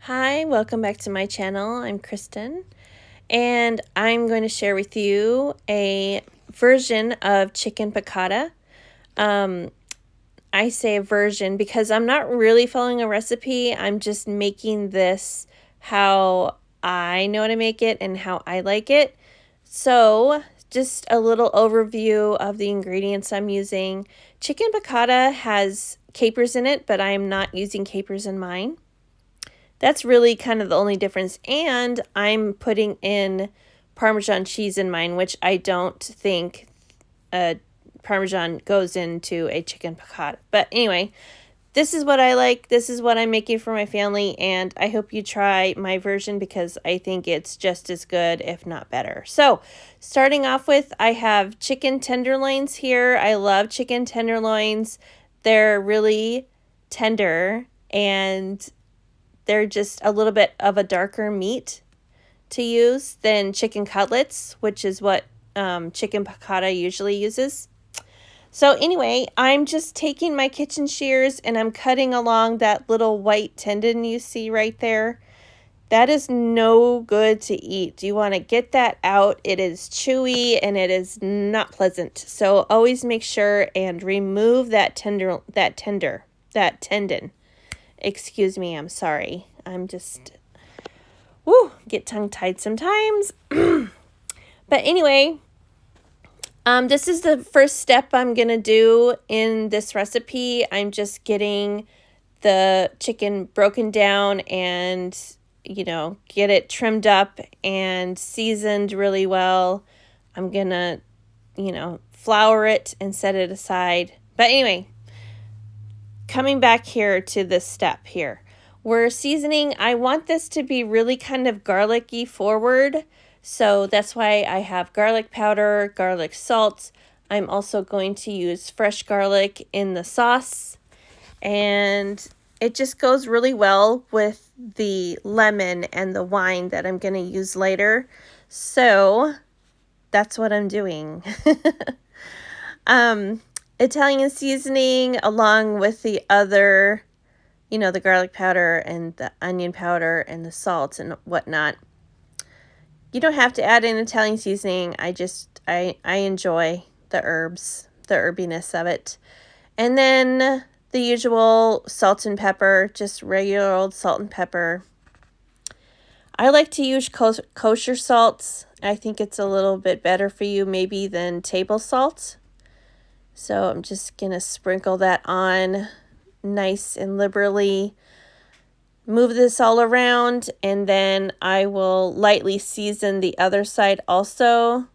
Hi, welcome back to my channel. I'm Kristen, and I'm going to share with you a version of chicken piccata. I say a version because I'm not really following a recipe. I'm just making this how I know to make it and how I like it. So, just a little overview of the ingredients I'm using. Chicken piccata has capers in it, but I am not using capers in mine. That's really kind of the only difference. And I'm putting in Parmesan cheese in mine, which I don't think Parmesan goes into a chicken piccata. But anyway, this is what I like. This is what I'm making for my family. And I hope you try my version because I think it's just as good, if not better. So starting off with, I have chicken tenderloins here. I love chicken tenderloins. They're really tender and they're just a little bit of a darker meat to use than chicken cutlets, which is what chicken piccata usually uses. So anyway, I'm just taking my kitchen shears and I'm cutting along that little white tendon you see right there. That is no good to eat. You want to get that out. It is chewy and it is not pleasant. So always make sure and remove that tendon. Excuse me, I'm sorry. I'm just, get tongue-tied sometimes. But anyway, this is the first step I'm going to do in this recipe. I'm just getting the chicken broken down and, get it trimmed up and seasoned really well. I'm going to, flour it and set it aside. But anyway, coming back here to this step here. We're seasoning. I want this to be really kind of garlicky forward. So that's why I have garlic powder, garlic salt. I'm also going to use fresh garlic in the sauce. And it just goes really well with the lemon and the wine that I'm going to use later. So that's what I'm doing. Italian seasoning along with the other, the garlic powder and the onion powder and the salt and whatnot. You don't have to add in Italian seasoning. I enjoy the herbs, the herbiness of it. And then the usual salt and pepper, just regular old salt and pepper. I like to use kosher salts. I think it's a little bit better for you maybe than table salt. So I'm just going to sprinkle that on nice and liberally. Move this all around, and then I will lightly season the other side also.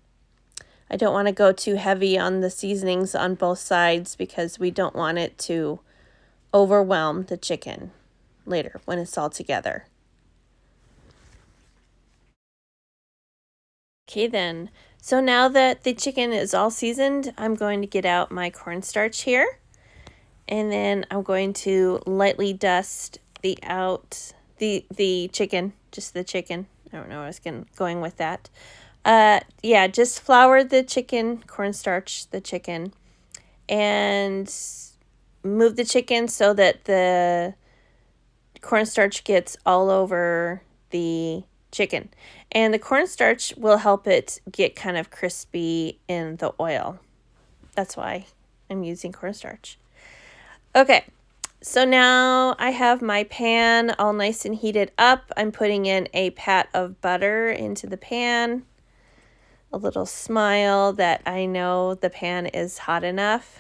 I don't want to go too heavy on the seasonings on both sides because we don't want it to overwhelm the chicken later when it's all together. Okay then, so now that the chicken is all seasoned, I'm going to get out my cornstarch here. And then I'm going to lightly dust the chicken, just the chicken. I don't know where I was going with that. Yeah, just flour the chicken, cornstarch the chicken, and move the chicken so that the cornstarch gets all over the chicken. And the cornstarch will help it get kind of crispy in the oil. That's why I'm using cornstarch. Okay, so now I have my pan all nice and heated up. I'm putting in a pat of butter into the pan. A little smile that I know the pan is hot enough.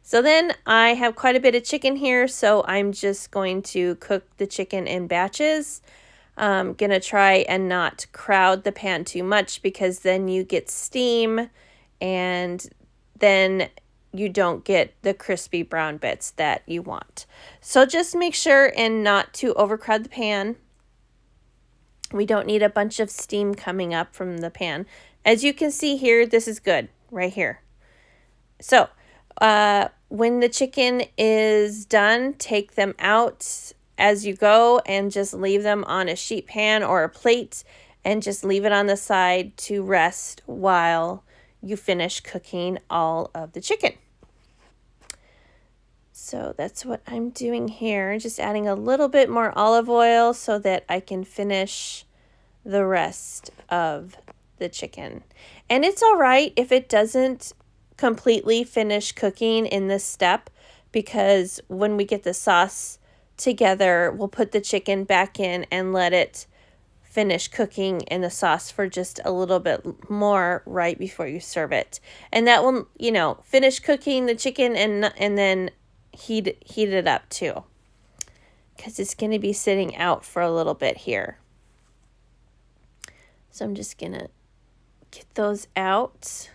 So then I have quite a bit of chicken here, so I'm just going to cook the chicken in batches. I'm going to try and not crowd the pan too much because then you get steam and then you don't get the crispy brown bits that you want. So just make sure and not to overcrowd the pan. We don't need a bunch of steam coming up from the pan. As you can see here, this is good right here. So when the chicken is done, take them out as you go and just leave them on a sheet pan or a plate and just leave it on the side to rest while you finish cooking all of the chicken. So that's what I'm doing here. Just adding a little bit more olive oil so that I can finish the rest of the chicken. And it's all right if it doesn't completely finish cooking in this step, because when we get the sauce together, we'll put the chicken back in and let it finish cooking in the sauce for just a little bit more right before you serve it. And that will, finish cooking the chicken and then heat it up too, because it's going to be sitting out for a little bit here. So I'm just going to get those out.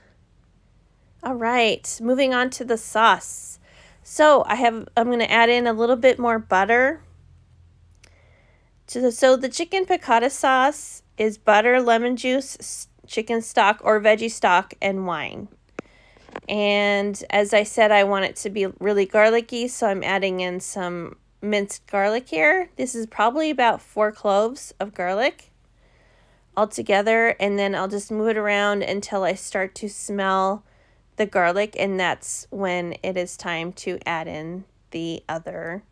All right, moving on to the sauce. So I'm going to add in a little bit more butter. So the chicken piccata sauce is butter, lemon juice, chicken stock or veggie stock, and wine. And as I said, I want it to be really garlicky, so I'm adding in some minced garlic here. This is probably about 4 cloves of garlic altogether, and then I'll just move it around until I start to smell the garlic, and that's when it is time to add in the other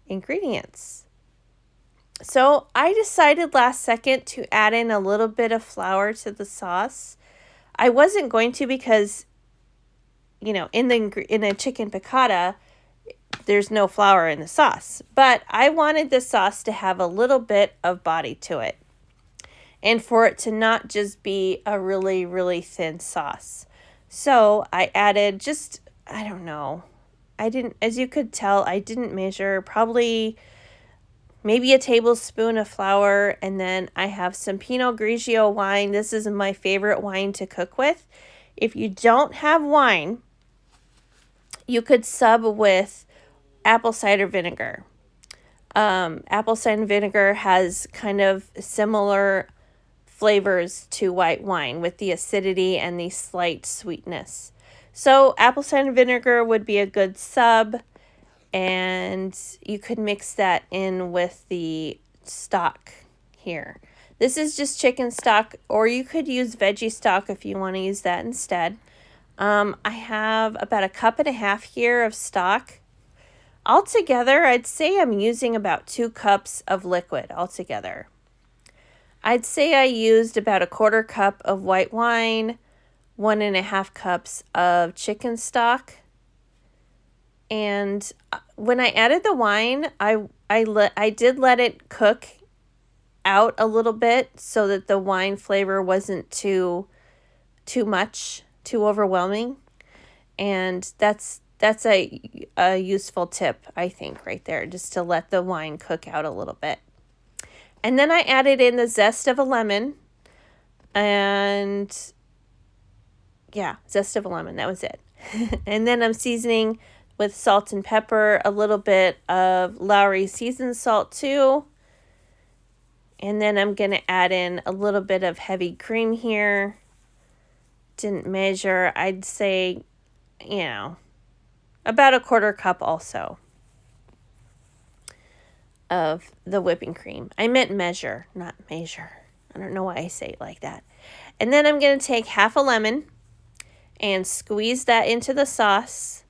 ingredients. So I decided last second to add in a little bit of flour to the sauce. I wasn't going to because, in a chicken piccata, there's no flour in the sauce. But I wanted the sauce to have a little bit of body to it, and for it to not just be a really, really thin sauce. So I added just, as you could tell, I didn't measure, probably maybe a tablespoon of flour, and then I have some Pinot Grigio wine. This is my favorite wine to cook with. If you don't have wine, you could sub with apple cider vinegar. Apple cider vinegar has kind of similar flavors to white wine with the acidity and the slight sweetness. So apple cider vinegar would be a good sub, and you could mix that in with the stock here. This is just chicken stock, or you could use veggie stock if you want to use that instead. I have about 1.5 cups here of stock. Altogether, I'd say I'm using about 2 cups of liquid altogether. I'd say I used about 1/4 cup of white wine, 1.5 cups of chicken stock. And when I added the wine, I did let it cook out a little bit so that the wine flavor wasn't too much, too overwhelming. And that's a useful tip, I think, right there, just to let the wine cook out a little bit. And then I added in the zest of a lemon, and zest of a lemon, that was it. And then I'm seasoning with salt and pepper, a little bit of Lowry seasoned salt too. And then I'm going to add in a little bit of heavy cream here. Didn't measure, I'd say, about 1/4 cup also of the whipping cream. I meant measure, not measure. I don't know why I say it like that. And then I'm going to take half a lemon and squeeze that into the sauce.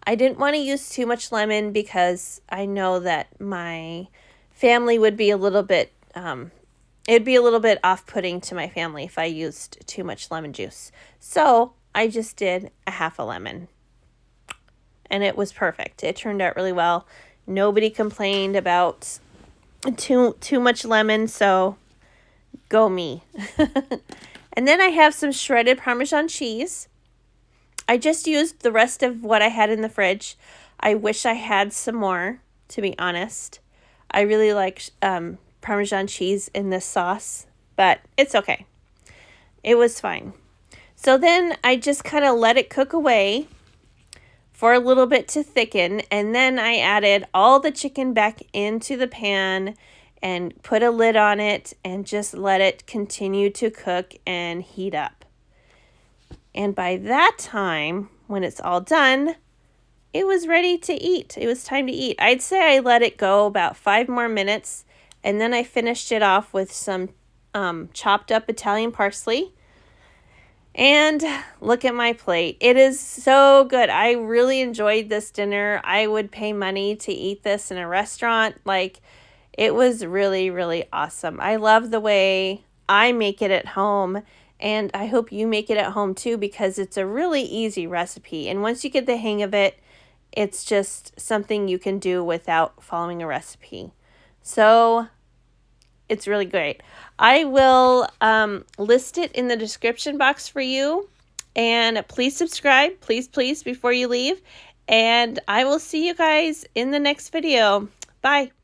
I didn't want to use too much lemon because I know that my family would be a little bit, it'd be a little bit off-putting to my family if I used too much lemon juice. So I just did a half a lemon, and it was perfect. It turned out really well. Nobody complained about too much lemon, so go me. And then I have some shredded Parmesan cheese. I just used the rest of what I had in the fridge. I wish I had some more, to be honest. I really like Parmesan cheese in this sauce, but it's okay. It was fine. So then I just kind of let it cook away for a little bit to thicken, and then I added all the chicken back into the pan and put a lid on it and just let it continue to cook and heat up. And by that time, when it's all done, it was ready to eat. It was time to eat. I'd say I let it go about 5 more minutes, and then I finished it off with some chopped up Italian parsley. And look at my plate. It is so good. I really enjoyed this dinner. I would pay money to eat this in a restaurant. Like, it was really, really awesome. I love the way I make it at home, and I hope you make it at home too, because it's a really easy recipe. And once you get the hang of it, it's just something you can do without following a recipe. So it's really great. I will list it in the description box for you. And please subscribe, please, before you leave. And I will see you guys in the next video. Bye.